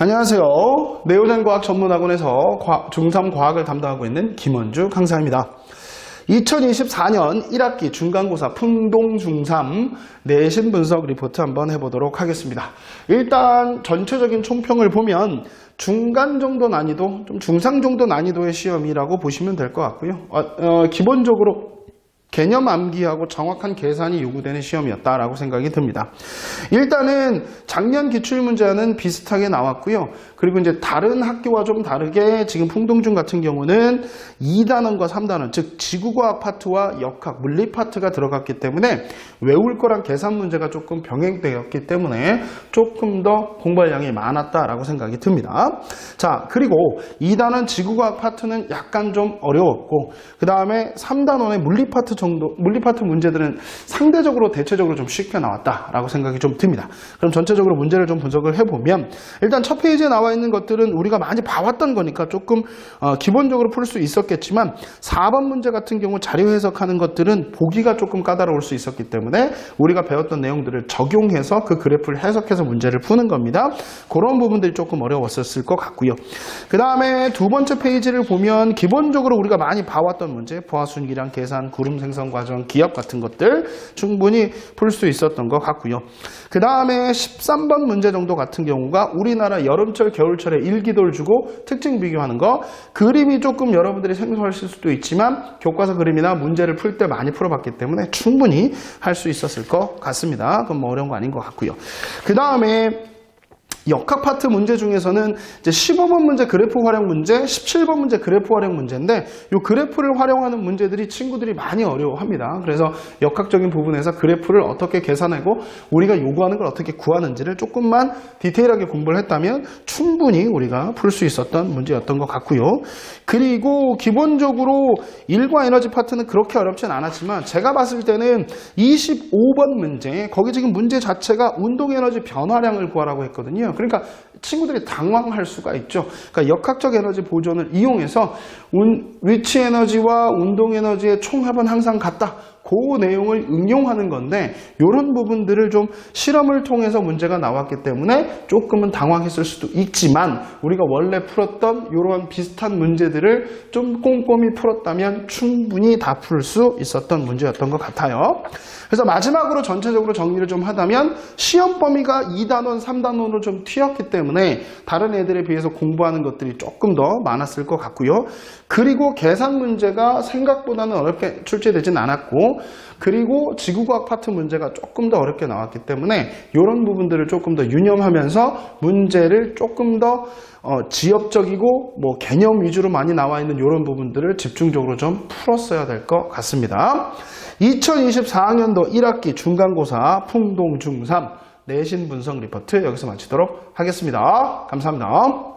안녕하세요. 네오젠과학 전문학원에서 중3 과학을 담당하고 있는 김원주 강사입니다. 2024년 1학기 중간고사 풍동 중3 내신 분석 리포트 한번 해보도록 하겠습니다. 일단 전체적인 총평을 보면 중간 정도 난이도, 좀 중상 정도 난이도의 시험이라고 보시면 될 것 같고요. 기본적으로 개념 암기하고 정확한 계산이 요구되는 시험이었다라고 생각이 듭니다. 일단은 작년 기출문제와는 비슷하게 나왔고요. 그리고 이제 다른 학교와 좀 다르게 지금 풍동중 같은 경우는 2단원과 3단원, 즉 지구과학 파트와 역학, 물리 파트가 들어갔기 때문에 외울 거랑 계산 문제가 조금 병행되었기 때문에 조금 더 공부할 양이 많았다라고 생각이 듭니다. 자, 그리고 2단원 지구과학 파트는 약간 좀 어려웠고, 그 다음에 3단원의 물리 파트 문제들은 상대적으로 대체적으로 좀 쉽게 나왔다라고 생각이 좀 듭니다. 그럼 전체적으로 문제를 좀 분석을 해보면, 일단 첫 페이지에 나와 있는 것들은 우리가 많이 봐왔던 거니까 조금 기본적으로 풀 수 있었겠지만 4번 문제 같은 경우 자료 해석하는 것들은 보기가 조금 까다로울 수 있었기 때문에 우리가 배웠던 내용들을 적용해서 그 그래프를 해석해서 문제를 푸는 겁니다. 그런 부분들이 조금 어려웠었을 것 같고요. 그 다음에 두 번째 페이지를 보면 기본적으로 우리가 많이 봐왔던 문제, 포화순기량 계산, 구름 생성 과정, 기압 같은 것들 충분히 풀 수 있었던 것 같고요. 그 다음에 13번 문제 정도 같은 경우가 우리나라 여름철, 겨울철에 일기도를 주고 특징 비교하는 거, 그림이 조금 여러분들이 생소하실 수도 있지만 교과서 그림이나 문제를 풀 때 많이 풀어봤기 때문에 충분히 할 수 있었을 것 같습니다. 그건 뭐 어려운 거 아닌 것 같고요. 그 다음에 역학 파트 문제 중에서는 이제 15번 문제 그래프 활용 문제, 17번 문제 그래프 활용 문제인데 이 그래프를 활용하는 문제들이 친구들이 많이 어려워합니다. 그래서 역학적인 부분에서 그래프를 어떻게 계산하고 우리가 요구하는 걸 어떻게 구하는지를 조금만 디테일하게 공부를 했다면 충분히 우리가 풀 수 있었던 문제였던 것 같고요. 그리고 기본적으로 일과 에너지 파트는 그렇게 어렵진 않았지만 제가 봤을 때는 25번 문제, 거기 지금 문제 자체가 운동 에너지 변화량을 구하라고 했거든요. 그러니까 친구들이 당황할 수가 있죠. 그러니까 역학적 에너지 보존을 이용해서 위치 에너지와 운동 에너지의 총합은 항상 같다. 그 내용을 응용하는 건데 이런 부분들을 좀 실험을 통해서 문제가 나왔기 때문에 조금은 당황했을 수도 있지만 우리가 원래 풀었던 이런 비슷한 문제들을 좀 꼼꼼히 풀었다면 충분히 다 풀 수 있었던 문제였던 것 같아요. 그래서 마지막으로 전체적으로 정리를 좀 하다면 시험 범위가 2단원, 3단원으로 좀 튀었기 때문에 다른 애들에 비해서 공부하는 것들이 조금 더 많았을 것 같고요. 그리고 계산 문제가 생각보다는 어렵게 출제되진 않았고, 그리고 지구과학 파트 문제가 조금 더 어렵게 나왔기 때문에 이런 부분들을 조금 더 유념하면서 문제를 조금 더 지엽적이고 뭐 개념 위주로 많이 나와 있는 이런 부분들을 집중적으로 좀 풀었어야 될 것 같습니다. 2024학년도 1학기 중간고사 풍동 중3 내신 분석 리포트 여기서 마치도록 하겠습니다. 감사합니다.